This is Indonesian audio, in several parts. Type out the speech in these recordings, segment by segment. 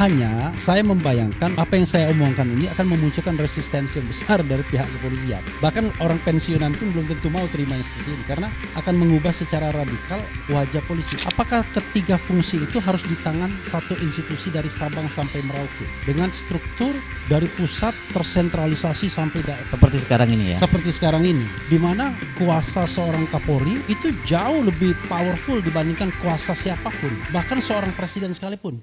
Hanya saya membayangkan apa yang saya omongkan ini akan memunculkan resistensi yang besar dari pihak kepolisian. Bahkan orang pensiunan pun belum tentu mau terima yang seperti ini karena akan mengubah secara radikal wajah polisi. Apakah ketiga fungsi itu harus di tangan satu institusi dari Sabang sampai Merauke dengan struktur dari pusat tersentralisasi sampai daerah? Seperti sekarang ini ya? Seperti sekarang ini, di mana kuasa seorang Kapolri itu jauh lebih powerful dibandingkan kuasa siapapun, bahkan seorang presiden sekalipun.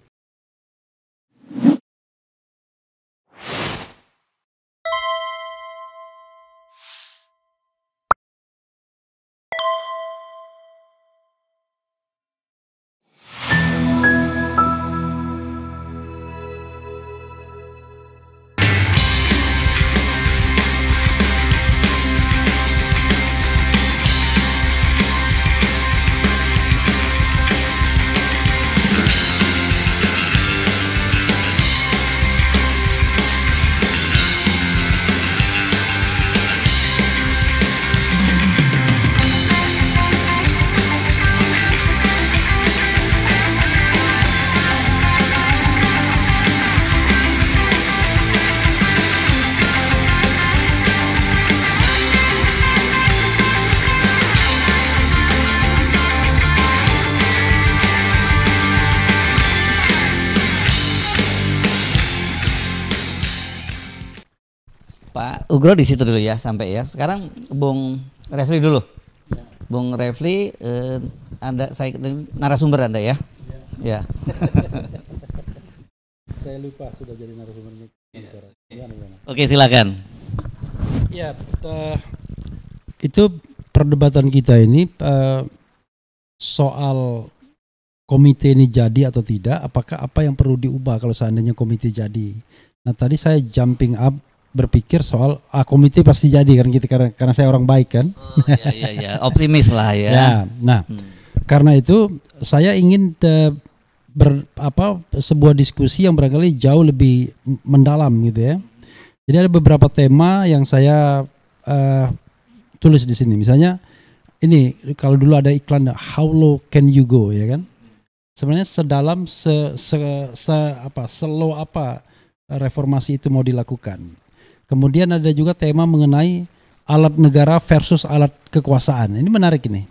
Pak Ugro di situ dulu ya sampai ya. Sekarang Bung Refli dulu. Bung Refli, Anda saya narasumber Anda ya. Ya. Saya lupa sudah jadi narasumber. Oke, silakan. Ya, itu perdebatan kita ini soal komite ini jadi atau tidak, apakah apa yang perlu diubah kalau seandainya komite jadi. Nah, tadi saya jumping up berpikir soal komite pasti jadi kan gitu karena saya orang baik kan. Oh, ya, optimis lah ya. Ya, nah, karena itu saya ingin sebuah diskusi yang barangkali jauh lebih mendalam gitu ya. Jadi ada beberapa tema yang saya tulis di sini. Misalnya ini kalau dulu ada iklan how low can you go ya kan. Sebenarnya sedalam slow apa reformasi itu mau dilakukan. Kemudian ada juga tema mengenai alat negara versus alat kekuasaan. Ini menarik ini.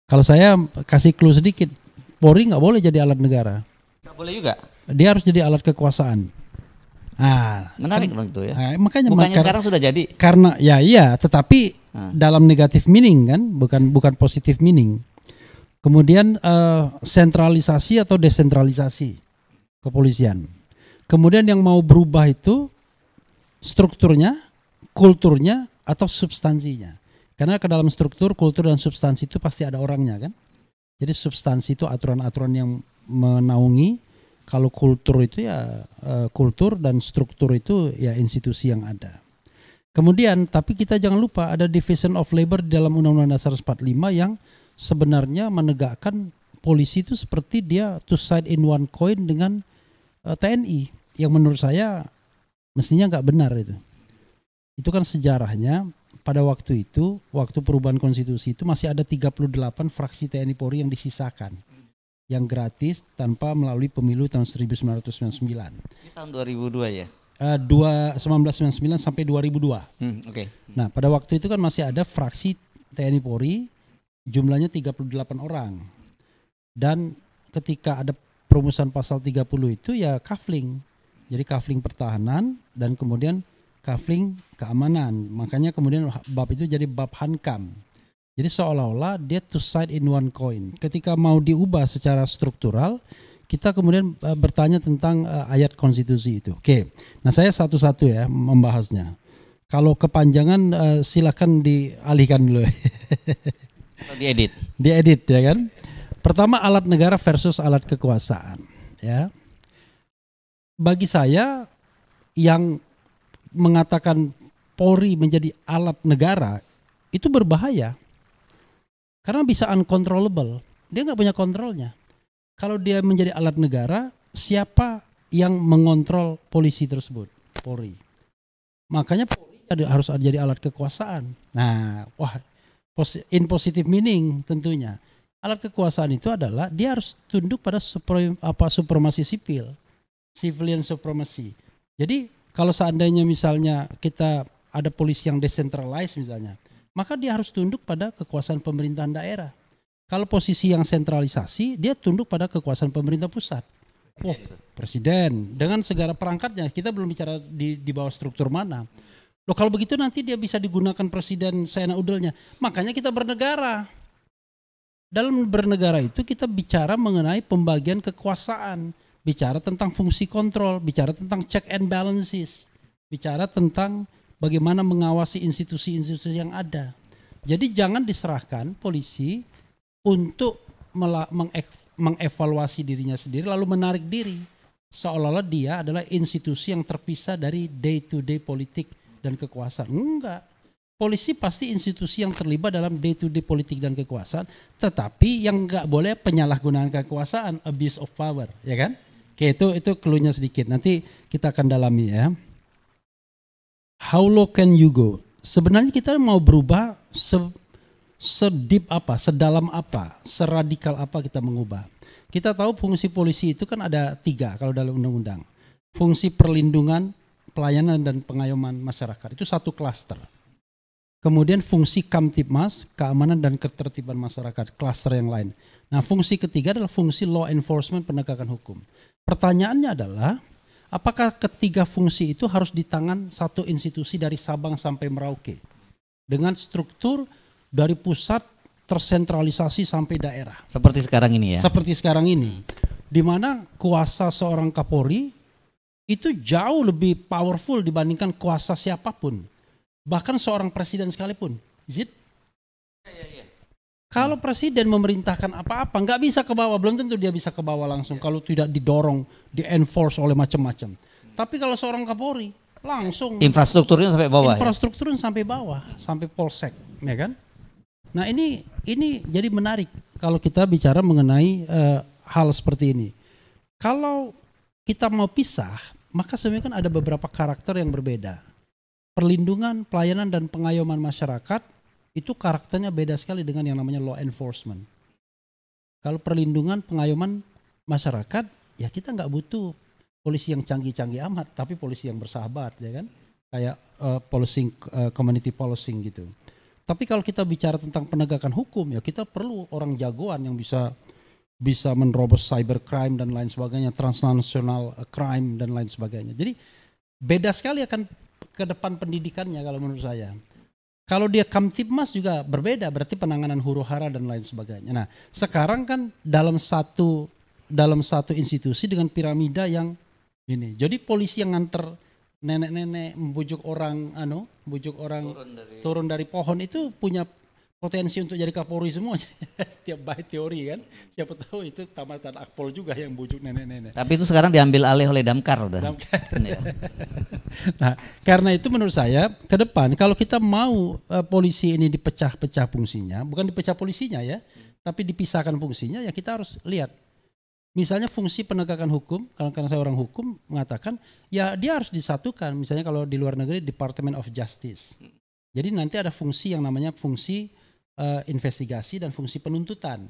Kalau saya kasih clue sedikit, Polri nggak boleh jadi alat negara. Nggak boleh juga. Dia harus jadi alat kekuasaan. Ah, menarik kan, itu ya. Makanya sekarang sudah jadi. Karena tetapi dalam negatif meaning kan, bukan positif meaning. Kemudian sentralisasi atau desentralisasi kepolisian. Kemudian yang mau berubah itu strukturnya, kulturnya, atau substansinya. Karena ke dalam struktur, kultur, dan substansi itu pasti ada orangnya kan. Jadi substansi itu aturan-aturan yang menaungi. Kalau kultur itu ya kultur, dan struktur itu ya institusi yang ada. Kemudian, tapi kita jangan lupa ada division of labor di dalam Undang-Undang Dasar 45 yang sebenarnya menegakkan polisi itu seperti dia two side in one coin dengan TNI. Yang menurut saya mestinya nggak benar itu. Itu kan sejarahnya pada waktu itu, waktu perubahan konstitusi itu masih ada 38 fraksi TNI Polri yang disisakan. Yang gratis tanpa melalui pemilu tahun 1999. Ini tahun 2002 ya? 1999 sampai 2002. Oke. Nah, pada waktu itu kan masih ada fraksi TNI Polri jumlahnya 38 orang. Dan ketika ada perumusan pasal 30 itu ya kafling. Jadi kafling pertahanan dan kemudian kafling keamanan. Makanya kemudian bab itu jadi bab Hankam. Jadi seolah-olah dia two side in one coin. Ketika mau diubah secara struktural, kita kemudian bertanya tentang ayat konstitusi itu. Oke, nah saya satu-satu ya membahasnya. Kalau kepanjangan silakan dialihkan dulu. Diedit. Diedit ya kan. Pertama alat negara versus alat kekuasaan. Ya. Bagi saya yang mengatakan Polri menjadi alat negara itu berbahaya karena bisa uncontrollable, dia nggak punya kontrolnya. Kalau dia menjadi alat negara, siapa yang mengontrol polisi tersebut? Polri. Makanya Polri harus jadi alat kekuasaan. Nah, in positive meaning tentunya. Alat kekuasaan itu adalah dia harus tunduk pada supremasi sipil. civilian supremacy. Jadi kalau seandainya misalnya kita ada polisi yang decentralized misalnya, maka dia harus tunduk pada kekuasaan pemerintahan daerah. Kalau posisi yang sentralisasi, dia tunduk pada kekuasaan pemerintah pusat. Presiden dengan segala perangkatnya. Kita belum bicara di bawah struktur mana. Loh, kalau begitu nanti dia bisa digunakan presiden seenak udelnya. Makanya kita bernegara. Dalam bernegara itu kita bicara mengenai pembagian kekuasaan, bicara tentang fungsi kontrol, bicara tentang check and balances, bicara tentang bagaimana mengawasi institusi-institusi yang ada. Jadi jangan diserahkan polisi untuk mengevaluasi dirinya sendiri lalu menarik diri seolah-olah dia adalah institusi yang terpisah dari day to day politik dan kekuasaan. Enggak. Polisi pasti institusi yang terlibat dalam day to day politik dan kekuasaan, tetapi yang enggak boleh penyalahgunaan kekuasaan, abuse of power, ya kan? Oke, itu clue-nya sedikit. Nanti kita akan dalami ya. How low can you go? Sebenarnya kita mau berubah sedip apa, sedalam apa, seradikal apa kita mengubah. Kita tahu fungsi polisi itu kan ada 3 kalau dalam undang-undang. Fungsi perlindungan, pelayanan dan pengayoman masyarakat itu satu klaster. Kemudian fungsi Kamtibmas, keamanan dan ketertiban masyarakat, klaster yang lain. Nah, fungsi ketiga adalah fungsi law enforcement, penegakan hukum. Pertanyaannya adalah apakah ketiga fungsi itu harus di tangan satu institusi dari Sabang sampai Merauke dengan struktur dari pusat tersentralisasi sampai daerah. Seperti sekarang ini ya. Seperti sekarang ini. Di mana kuasa seorang Kapolri itu jauh lebih powerful dibandingkan kuasa siapapun. Bahkan seorang presiden sekalipun. Is it? Kalau presiden memerintahkan apa-apa nggak bisa ke bawah, belum tentu dia bisa ke bawah langsung kalau tidak didorong, di-enforce oleh macam-macam. Tapi kalau seorang Kapolri langsung infrastrukturnya sampai bawah. Infrastrukturnya sampai bawah, sampai polsek, ya kan? Nah ini jadi menarik kalau kita bicara mengenai hal seperti ini. Kalau kita mau pisah, maka sebenarnya kan ada beberapa karakter yang berbeda. Perlindungan, pelayanan dan pengayoman masyarakat itu karakternya beda sekali dengan yang namanya law enforcement. Kalau perlindungan, pengayoman masyarakat, ya kita nggak butuh polisi yang canggih-canggih amat, tapi polisi yang bersahabat, ya kan? Kayak policing, community policing gitu. Tapi kalau kita bicara tentang penegakan hukum, ya kita perlu orang jagoan yang bisa menerobos cybercrime dan lain sebagainya, transnational crime dan lain sebagainya. Jadi beda sekali akan ke depan pendidikannya kalau menurut saya. Kalau dia Kamtibmas juga berbeda, berarti penanganan huru-hara dan lain sebagainya. Nah, sekarang kan dalam satu institusi dengan piramida yang ini. Jadi polisi yang nganter nenek-nenek membujuk orang turun dari pohon itu punya potensi untuk jadi Kapolri semua. Setiap bait teori kan, siapa tahu itu tamatan Akpol juga yang bujuk nenek-nenek. Tapi itu sekarang diambil alih oleh Damkar udah. Ya. Nah, karena itu menurut saya ke depan kalau kita mau polisi ini dipecah-pecah fungsinya, bukan dipecah polisinya ya, tapi dipisahkan fungsinya, ya kita harus lihat. Misalnya fungsi penegakan hukum, karena saya orang hukum mengatakan ya dia harus disatukan. Misalnya kalau di luar negeri Department of Justice. Jadi nanti ada fungsi yang namanya fungsi investigasi dan fungsi penuntutan.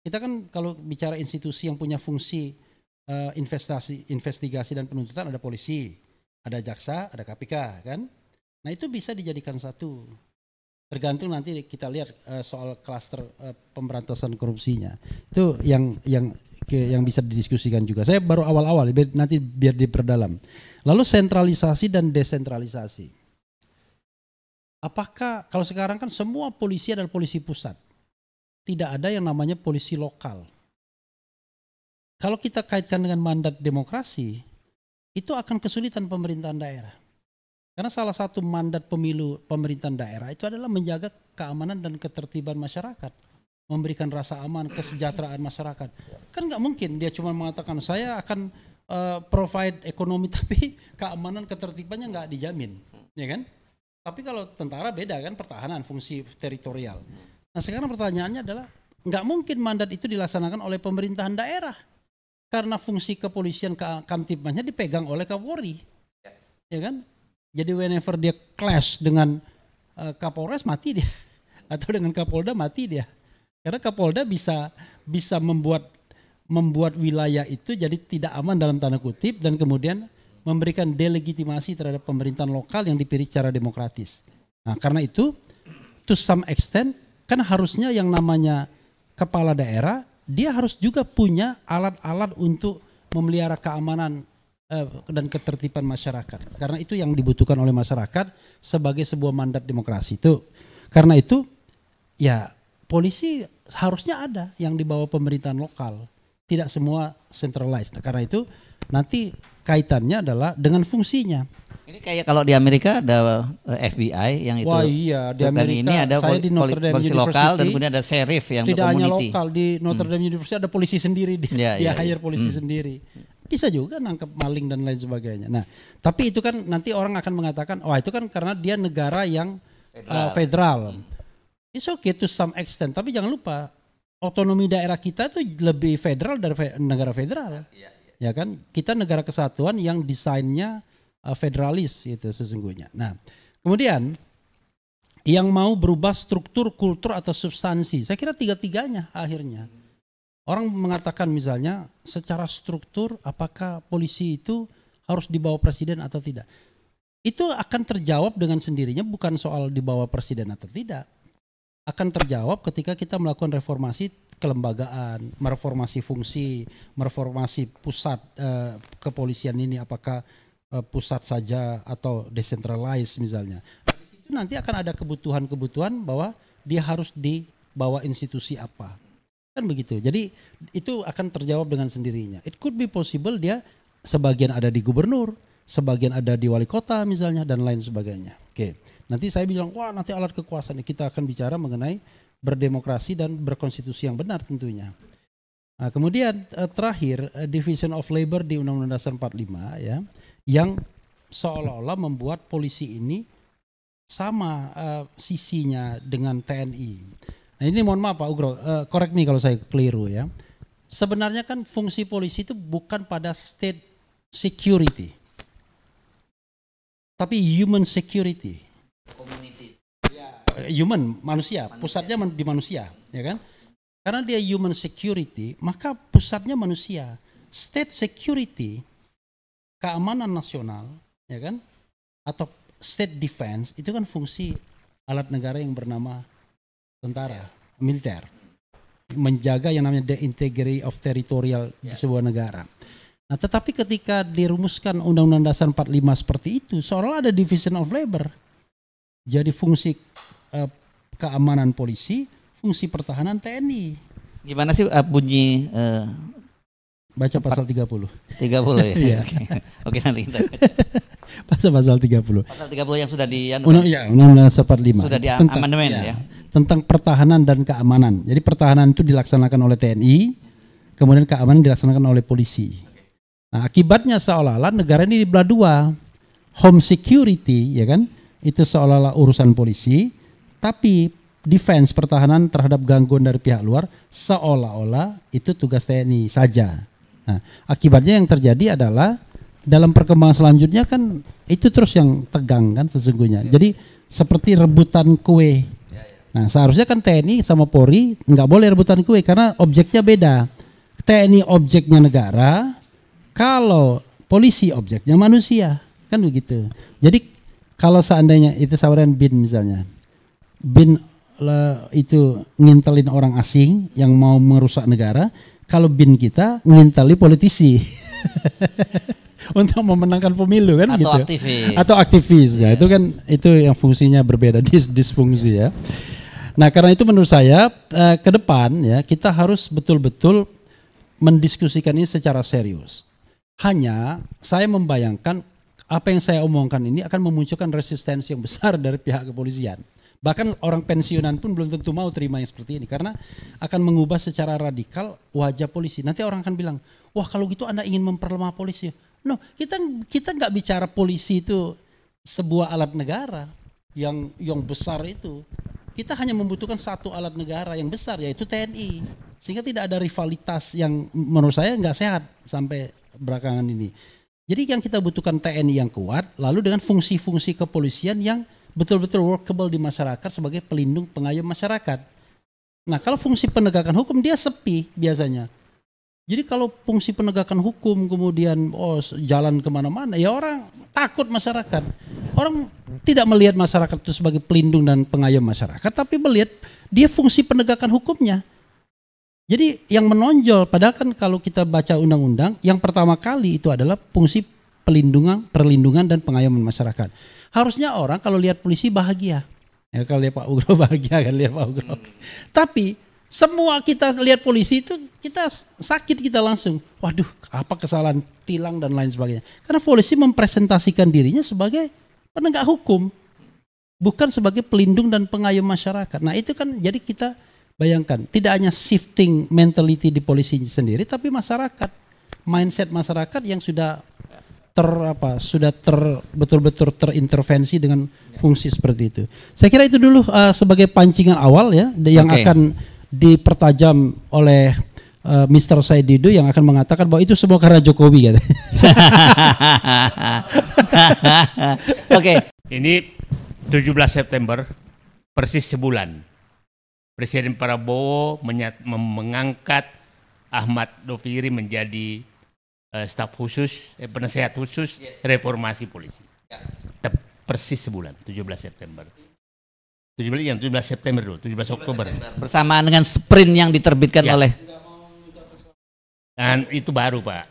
Kita kan kalau bicara institusi yang punya fungsi investigasi dan penuntutan ada polisi, ada jaksa, ada KPK kan. Nah itu bisa dijadikan satu. Tergantung nanti kita lihat soal klaster pemberantasan korupsinya. Itu yang bisa didiskusikan juga. Saya baru awal-awal, nanti biar diperdalam. Lalu sentralisasi dan desentralisasi. Apakah kalau sekarang kan semua polisi adalah polisi pusat. Tidak ada yang namanya polisi lokal. Kalau kita kaitkan dengan mandat demokrasi, itu akan kesulitan pemerintahan daerah. Karena salah satu mandat pemilu pemerintahan daerah itu adalah menjaga keamanan dan ketertiban masyarakat. Memberikan rasa aman, kesejahteraan masyarakat. Kan nggak mungkin dia cuma mengatakan saya akan provide ekonomi tapi keamanan ketertibannya nggak dijamin, ya kan? Tapi kalau tentara beda kan, pertahanan, fungsi teritorial. Nah sekarang pertanyaannya adalah nggak mungkin mandat itu dilaksanakan oleh pemerintahan daerah karena fungsi kepolisian Kamtibmasnya dipegang oleh Kapolri, ya kan? Jadi whenever dia clash dengan Kapolres mati dia, atau dengan Kapolda mati dia. Karena Kapolda bisa membuat membuat wilayah itu jadi tidak aman dalam tanda kutip dan kemudian memberikan delegitimasi terhadap pemerintahan lokal yang dipilih secara demokratis. Nah, karena itu to some extent kan harusnya yang namanya kepala daerah dia harus juga punya alat-alat untuk memelihara keamanan dan ketertiban masyarakat. Karena itu yang dibutuhkan oleh masyarakat sebagai sebuah mandat demokrasi itu. Karena itu ya polisi harusnya ada yang di bawah pemerintahan lokal. Tidak semua centralized. Nah, karena itu nanti kaitannya adalah dengan fungsinya. Ini kayak kalau di Amerika ada FBI yang itu. Wah iya, di Amerika ini ada saya di Notre Dame polisi University, lokal dan kemudian ada sheriff yang tidak hanya community. lokal, di Notre Dame University ada polisi sendiri, dia hire polisi sendiri. Bisa juga nangkep maling dan lain sebagainya. Nah, tapi itu kan nanti orang akan mengatakan, wah itu kan karena dia negara yang federal. It's okay to some extent, tapi jangan lupa otonomi daerah kita itu lebih federal dari negara federal. Ya kan, kita negara kesatuan yang desainnya federalis itu sesungguhnya. Nah, kemudian yang mau berubah struktur, kultur atau substansi, saya kira tiga-tiganya akhirnya. Orang mengatakan misalnya secara struktur apakah polisi itu harus di bawah presiden atau tidak. Itu akan terjawab dengan sendirinya, bukan soal di bawah presiden atau tidak. Akan terjawab ketika kita melakukan reformasi kelembagaan, mereformasi fungsi, mereformasi pusat kepolisian ini apakah pusat saja atau decentralized misalnya. Di situ nanti akan ada kebutuhan-kebutuhan bahwa dia harus di bawah institusi apa. Kan begitu. Jadi itu akan terjawab dengan sendirinya. It could be possible dia sebagian ada di gubernur, sebagian ada di wali kota misalnya dan lain sebagainya. Oke. Nanti saya bilang, wah nanti alat kekuasaan kita akan bicara mengenai berdemokrasi dan berkonstitusi yang benar tentunya. Nah, kemudian terakhir Division of Labor di Undang-Undang Dasar 45 ya, yang seolah-olah membuat polisi ini sama sisinya dengan TNI. Nah ini mohon maaf Pak Ugro, correct me kalau saya keliru ya. Sebenarnya kan fungsi polisi itu bukan pada state security, tapi human security. Human, manusia, pusatnya di manusia, ya kan? Karena dia human security, maka pusatnya manusia. State security, keamanan nasional, ya kan? Atau state defense itu kan fungsi alat negara yang bernama tentara, militer, menjaga yang namanya the integrity of territorial di sebuah negara. Nah, tetapi ketika dirumuskan Undang-Undang Dasar 45 seperti itu, seolah ada division of labor. Jadi fungsi keamanan polisi, fungsi pertahanan TNI. Gimana sih bunyi? Baca pasal 30. 30 ya. Oke, nanti kita. Pasal 30. Pasal 30 yang sudah Undang-Undang Dasar 45. Sudah di amandemen ya. Tentang pertahanan dan keamanan. Jadi pertahanan itu dilaksanakan oleh TNI, kemudian keamanan dilaksanakan oleh polisi. Nah, akibatnya seolah-olah negara ini dibelah dua. Home security, ya kan? Itu seolah-olah urusan polisi, tapi defense pertahanan terhadap gangguan dari pihak luar seolah-olah itu tugas TNI saja. Nah, akibatnya yang terjadi adalah dalam perkembangan selanjutnya kan itu terus yang tegang kan sesungguhnya. Jadi seperti rebutan kue. Nah, seharusnya kan TNI sama Polri nggak boleh rebutan kue karena objeknya beda. TNI objeknya negara, kalau polisi objeknya manusia, kan begitu. Jadi kalau seandainya itu sawaran BIN misalnya, BIN itu ngintelin orang asing yang mau merusak negara, kalau BIN kita nginteli politisi untuk memenangkan pemilu kan atau gitu. Aktivis. Atau aktivis ya, itu kan itu yang fungsinya berbeda, disfungsi ya. Nah, karena itu menurut saya ke depan ya kita harus betul-betul mendiskusikan ini secara serius. Hanya saya membayangkan apa yang saya omongkan ini akan memunculkan resistensi yang besar dari pihak kepolisian. Bahkan orang pensiunan pun belum tentu mau terima yang seperti ini karena akan mengubah secara radikal wajah polisi. Nanti orang akan bilang, wah kalau gitu Anda ingin memperlemah polisi. No, kita nggak bicara polisi itu sebuah alat negara yang besar itu. Kita hanya membutuhkan satu alat negara yang besar yaitu TNI. Sehingga tidak ada rivalitas yang menurut saya nggak sehat sampai belakangan ini. Jadi yang kita butuhkan TNI yang kuat, lalu dengan fungsi-fungsi kepolisian yang betul-betul workable di masyarakat sebagai pelindung pengayom masyarakat. Nah kalau fungsi penegakan hukum dia sepi biasanya. Jadi kalau fungsi penegakan hukum kemudian jalan kemana-mana, ya orang takut masyarakat. Orang tidak melihat masyarakat itu sebagai pelindung dan pengayom masyarakat, tapi melihat dia fungsi penegakan hukumnya. Jadi yang menonjol, padahal kan kalau kita baca undang-undang, yang pertama kali itu adalah fungsi perlindungan dan pengayoman masyarakat. Harusnya orang kalau lihat polisi bahagia. Ya kalau lihat Pak Ugro bahagia kan lihat Pak Ugro. Tapi semua kita lihat polisi itu kita sakit, kita langsung, waduh apa kesalahan tilang dan lain sebagainya. Karena polisi mempresentasikan dirinya sebagai penegak hukum, bukan sebagai pelindung dan pengayom masyarakat. Nah itu kan jadi kita bayangkan, tidak hanya shifting mentality di polisi sendiri, tapi masyarakat, mindset masyarakat yang sudah betul-betul terintervensi dengan fungsi seperti itu. Saya kira itu dulu sebagai pancingan awal ya, yang akan dipertajam oleh Mr. Said Didu yang akan mengatakan bahwa itu semua karena Jokowi. Oke. Ini 17 September persis sebulan Presiden Prabowo mengangkat Ahmad Doviri menjadi staf khusus, penasehat khusus reformasi polisi. Persis sebulan, 17 September. 17 September dulu, 17 Oktober. Bersamaan dengan sprint yang diterbitkan oleh. Dan itu baru Pak.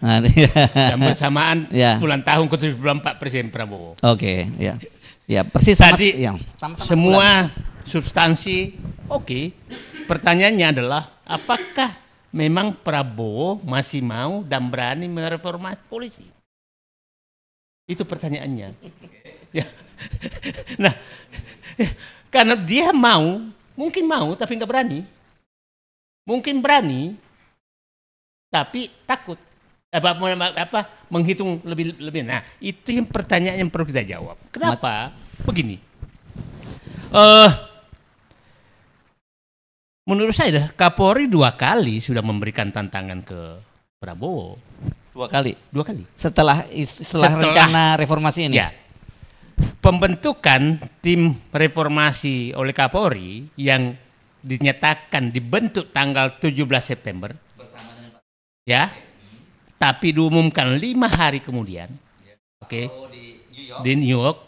Dan bersamaan ulang tahun ke-74 Presiden Prabowo. Oke, ya. Ya, persis tadi sama semua substansi oke. Pertanyaannya adalah apakah memang Prabowo masih mau dan berani mereformasi polisi? Itu pertanyaannya. Ya. Nah, karena dia mungkin mau tapi nggak berani. Mungkin berani tapi takut. Menghitung lebih. Nah, itu yang pertanyaan yang perlu kita jawab. Kenapa? Begini. Menurut saya Kapolri 2 kali sudah memberikan tantangan ke Prabowo. 2 kali. Setelah rencana reformasi ini. Ya. Pembentukan tim reformasi oleh Kapolri yang dinyatakan dibentuk tanggal 17 September. Bersama dengan Pak. Ya. Tapi diumumkan 5 hari kemudian. Oke. Di New York.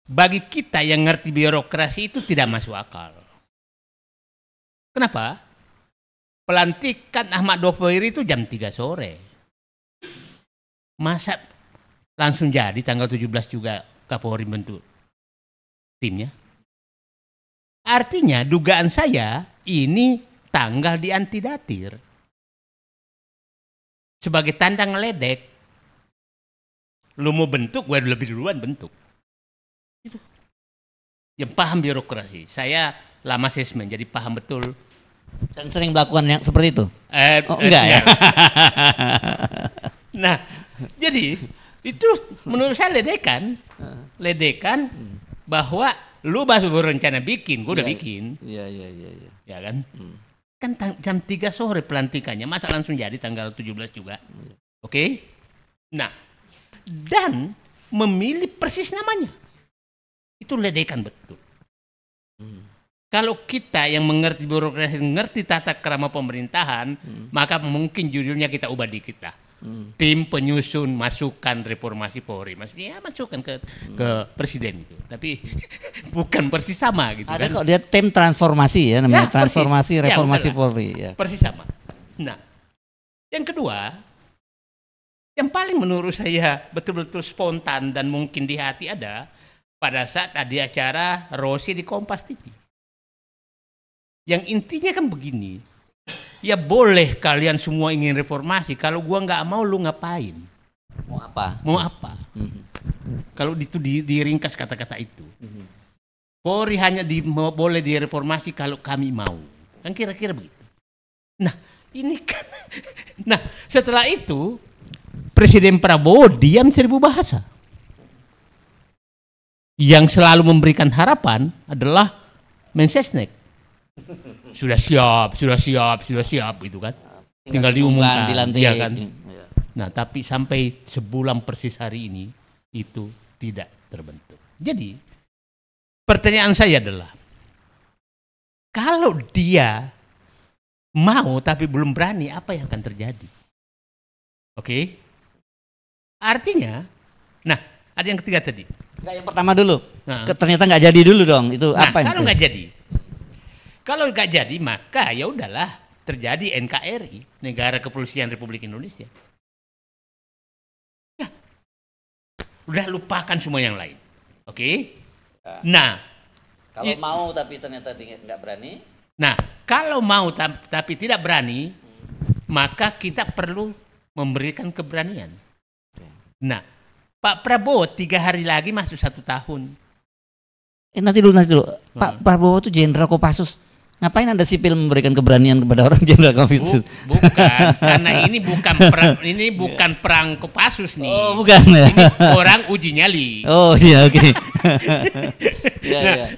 Bagi kita yang ngerti birokrasi itu tidak masuk akal. Kenapa? Pelantikan Ahmad Doviri itu jam 3 sore. Masa langsung jadi tanggal 17 juga Kapolri bentuk timnya? Artinya dugaan saya ini tanggal diantidatir. Sebagai tanda ngeledek. Lu mau bentuk, gue lebih duluan bentuk. Itu. Yang paham birokrasi. Saya lama asesmen, jadi paham betul. Dan sering melakukan yang seperti itu? Enggak ya? Nah, jadi itu menurut saya ledekan. Ledekan bahwa lu baru berencana bikin, gue udah bikin. Iya. Ya kan? Kan jam 3 sore pelantikannya, masa langsung jadi tanggal 17 juga. Oke? Nah, dan memilih persis namanya. Itu ledekan betul. Kalau kita yang mengerti birokrasi, mengerti tata krama pemerintahan, maka mungkin judulnya kita ubah dikit lah. Tim penyusun masukan reformasi Polri. Maksudnya ya masukan ke presiden itu. Tapi bukan persis sama gitu. Ada kan? kok dia tim transformasi ya namanya, transformasi persis. reformasi Ya, Polri ya. Persis sama. Nah, yang kedua, yang paling menurut saya betul-betul spontan dan mungkin di hati ada pada saat ada acara Rossi di Kompas TV. Yang intinya kan begini. Ya boleh kalian semua ingin reformasi. Kalau gua nggak mau, lu ngapain? Mau apa? Kalau itu diringkas kata-kata itu. Polri hanya boleh direformasi kalau kami mau. Kan kira-kira begitu. Nah, ini kan. Nah, setelah itu Presiden Prabowo diam 1000 bahasa. Yang selalu memberikan harapan adalah Mensesnek. Sudah siap gitu kan. Tinggal diumumkan, ya kan. Nah, tapi sampai sebulan persis hari ini itu tidak terbentuk. Jadi, pertanyaan saya adalah kalau dia mau tapi belum berani, apa yang akan terjadi? Oke? Artinya, nah ada yang ketiga tadi. Nggak, yang pertama dulu. Nah. Ternyata nggak jadi dulu dong. Itu Nah, apa kalau itu? nggak jadi, kalau nggak jadi maka ya udahlah terjadi NKRI, Negara Kepolisian Republik Indonesia. Ya, udah lupakan semua yang lain. Oke? Nah, Kalau mau tapi ternyata nggak berani. nah kalau mau tapi tidak berani, maka kita perlu memberikan keberanian. Nah, Pak Prabowo 3 hari lagi masuk 1 tahun. Nanti dulu. Pak Prabowo itu Jenderal Kopassus. Ngapain Anda sipil memberikan keberanian kepada orang Jenderal Kopassus? Bukan, karena ini bukan perang, ini bukan perang Kopassus nih. Oh, bukan ya. Ini orang uji nyali. Oh iya, oke. Nah,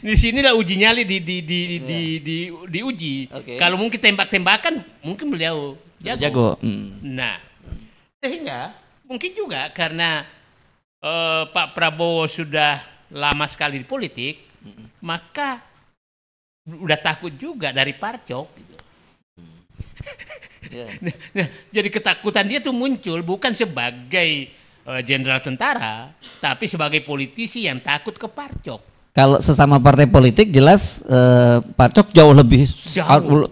di sinilah uji nyali diuji. Oke. Kalau mungkin tembak-tembakan, mungkin beliau jago. Nah, sehingga mungkin juga karena Pak Prabowo sudah lama sekali di politik, maka udah takut juga dari Parcok. Gitu. Nah, jadi ketakutan dia tuh muncul bukan sebagai jenderal tentara, tapi sebagai politisi yang takut ke Parcok. Kalau sesama partai politik jelas Parcok jauh lebih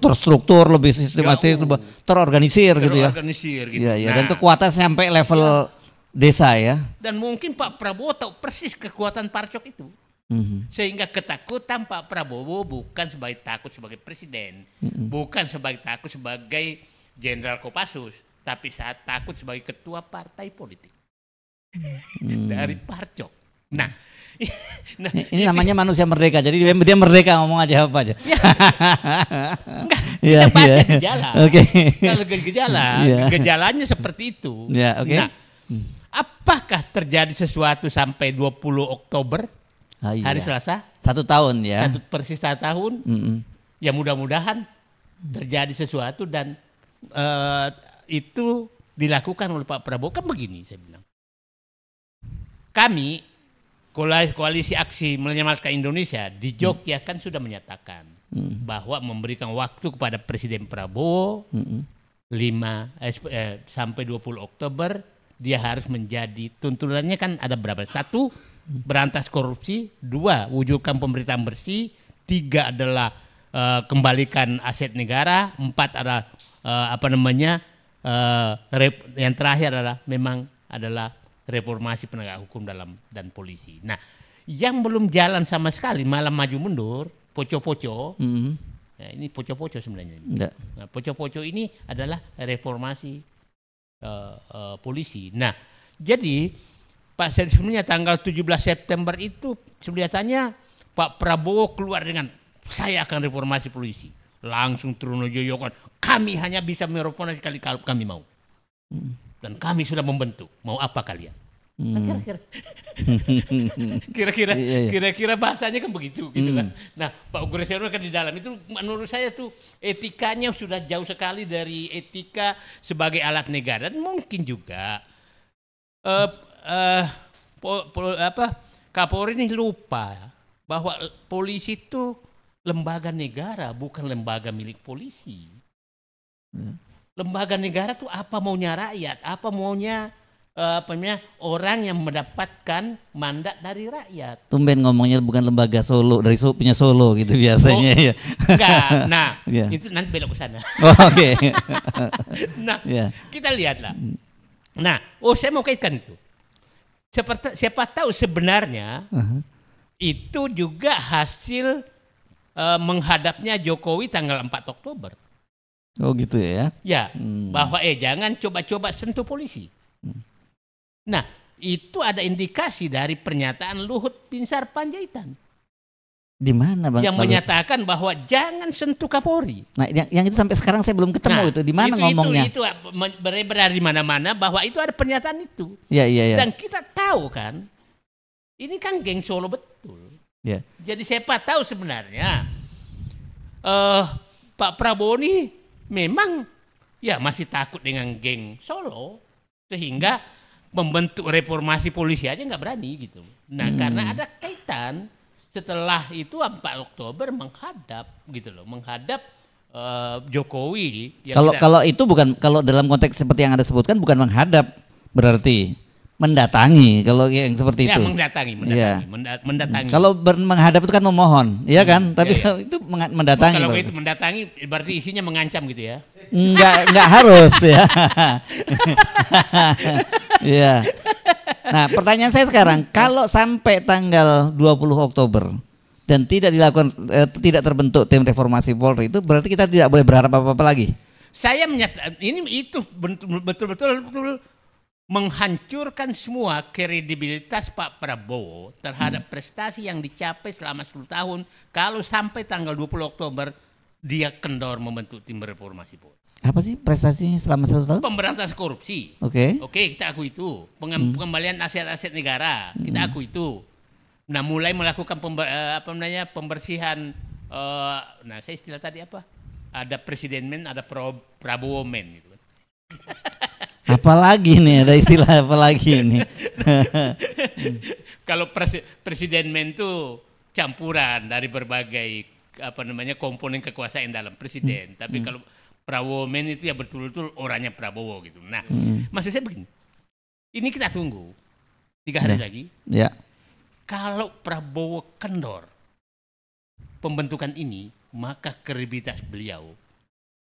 terstruktur, lebih sistematis, lebih terorganisir gitu ya. Terorganisir gitu. Iya, Nah, dan kekuatan sampai level desa ya. dan mungkin Pak Prabowo tahu persis kekuatan Parcok itu. Sehingga ketakutan Pak Prabowo bukan sebagai takut sebagai presiden, bukan sebagai takut sebagai jenderal Kopassus, tapi saat takut sebagai ketua partai politik dari Parcok. Nah, Ini namanya manusia merdeka, jadi dia merdeka ngomong aja apa aja. enggak, kita baca gejala. Oke. Kalau gejala, Iya. gejalanya seperti itu. Ya, oke. Nah, apakah terjadi sesuatu sampai 20 Oktober? Hari Selasa, 1 tahun ya. persis 1 tahun. Ya mudah-mudahan terjadi sesuatu dan itu dilakukan oleh Pak Prabowo. Kan begini saya bilang. Kami Koalisi Aksi Menyelamatkan Indonesia di Jogja kan sudah menyatakan bahwa memberikan waktu kepada Presiden Prabowo sampai 20 Oktober dia harus menjadi, tuntunannya kan ada berapa? 1, berantas korupsi, 2, wujudkan pemerintahan bersih, 3 adalah kembalikan aset negara, 4 adalah yang terakhir adalah reformasi penegak hukum dan polisi. Nah, yang belum jalan sama sekali malah maju mundur, poco-poco. Nah, ini poco-poco sebenarnya. Nah, poco-poco ini adalah reformasi polisi. Nah, jadi Pak sebenarnya tanggal 17 September itu sebenarnya Pak Prabowo keluar dengan saya akan reformasi polisi. Langsung Trunojoyo kami hanya bisa mereformasi kalau kami mau. Dan kami sudah membentuk. Mau apa kalian? Nah, kira-kira bahasanya kan begitu gitu kan. Nah, Pak Ugresiono kan di dalam itu menurut saya tuh etikanya sudah jauh sekali dari etika sebagai alat negara. Dan mungkin juga Kapolri ini lupa bahwa polisi itu lembaga negara, bukan lembaga milik polisi. Lembaga negara tuh apa maunya rakyat, apa maunya orang yang mendapatkan mandat dari rakyat. Tumben ngomongnya bukan lembaga Solo, dari punya Solo gitu biasanya ya. Enggak, nah itu nanti belok ke sana. Oke. Nah, kita lihatlah. Nah, saya mau kaitkan itu. Siapa tahu sebenarnya itu juga hasil menghadapnya Jokowi tanggal 4 Oktober. Oh gitu ya? Ya, bahwa jangan coba-coba sentuh polisi. Nah, itu ada indikasi dari pernyataan Luhut Binsar Panjaitan. Di mana Bang? Yang menyatakan bahwa jangan sentuh Kapolri. Nah, yang itu sampai sekarang saya belum ketemu itu. Di mana ngomongnya? Itu beredar di mana-mana bahwa itu ada pernyataan itu. Iya. Dan kita tahu kan, ini kan geng Solo betul. Ya. Jadi siapa tahu sebenarnya Pak Prabowo ini memang ya masih takut dengan geng Solo sehingga membentuk reformasi polisi aja nggak berani gitu. Nah karena ada kaitan setelah itu 4 Oktober menghadap gitu loh, menghadap Jokowi. Yang Kalau itu bukan, kalau dalam konteks seperti yang Anda sebutkan bukan menghadap, berarti mendatangi. Kalau yang seperti ya, itu. mendatangi. Ya. Mendatangi. Kalau menghadap itu kan memohon, iya kan? Tapi kalau itu mendatangi. Kalau berarti. itu mendatangi berarti isinya mengancam gitu ya. Enggak harus ya. Iya. Nah, pertanyaan saya sekarang, kalau sampai tanggal 20 Oktober dan tidak dilakukan tidak terbentuk tim reformasi Polri, itu berarti kita tidak boleh berharap apa-apa lagi. Saya menyatakan itu betul-betul menghancurkan semua kredibilitas Pak Prabowo terhadap prestasi yang dicapai selama 10 tahun kalau sampai tanggal 20 Oktober dia kendor membentuk tim reformasi Polri. Apa sih prestasinya selama 1 tahun? Pemberantasan korupsi. Oke. Oke, kita akui itu. Pengembalian aset-aset negara, kita akui itu. Nah, mulai melakukan pembersihan. Nah, saya istilah tadi apa? Ada presiden men, ada Prabowo men gitu. Apalagi nih, ada istilah apa lagi ini? Kalau presiden men itu campuran dari berbagai komponen kekuasaan dalam presiden. Tapi kalau Prabowo men itu ya betul-betul orangnya Prabowo gitu. Nah, maksud saya begini. Ini kita tunggu 3 hari lagi. Ya. Kalau Prabowo kendor pembentukan ini, maka kredibilitas beliau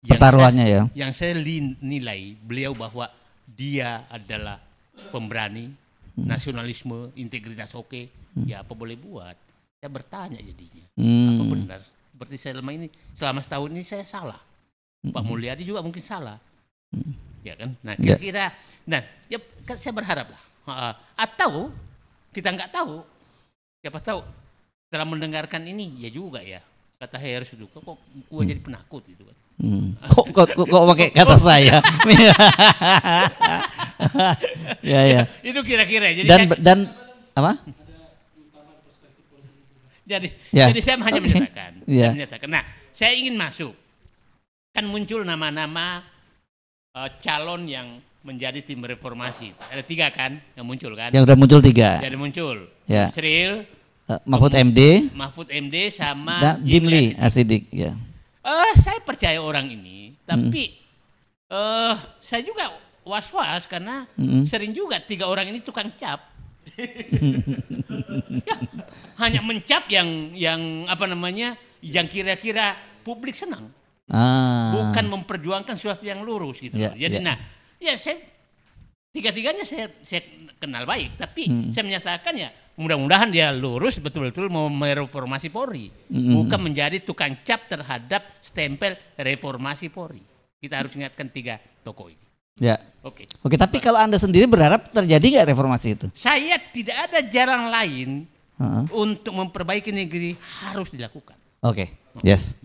Pertaruhannya yang saya nilai beliau bahwa dia adalah pemberani, nasionalisme, integritas oke, ya apa boleh buat. Saya bertanya jadinya, apa benar? Berarti selama setahun ini saya salah. Pak Mulyadi juga mungkin salah. Ya kan? Nah, kira-kira ya kan saya berharap lah. Atau kita nggak tahu. Siapa tahu setelah mendengarkan ini ya juga ya. Kata Heru itu kok gua jadi penakut gitu kan. Kok pakai kata saya? Ya. Itu kira-kira. Jadi dan apa? Jadi Ya. saya hanya menyatakan. Ya. Saya menyatakan. Nah, saya ingin masuk. Kan muncul nama-nama calon yang menjadi tim reformasi. Ada 3 kan yang muncul kan? Yang udah muncul 3. Jadi muncul. Ya. Yusril, Mahfud MD sama Jimli Asidik. Ya. Saya percaya orang ini, tapi saya juga was-was karena sering juga 3 orang ini tukang cap. Ya, hanya mencap yang yang kira-kira publik senang. Bukan memperjuangkan sesuatu yang lurus gitu. Jadi saya 3-tiganya saya kenal baik, tapi saya menyatakan ya mudah-mudahan dia lurus betul-betul mau mereformasi Polri, bukan menjadi tukang cap terhadap stempel reformasi Polri. Kita harus ingatkan 3 tokoh ini. Ya. Oke, tapi kalau Anda sendiri berharap terjadi nggak reformasi itu? Saya tidak ada jalan lain untuk memperbaiki negeri, harus dilakukan. Oke. Yes.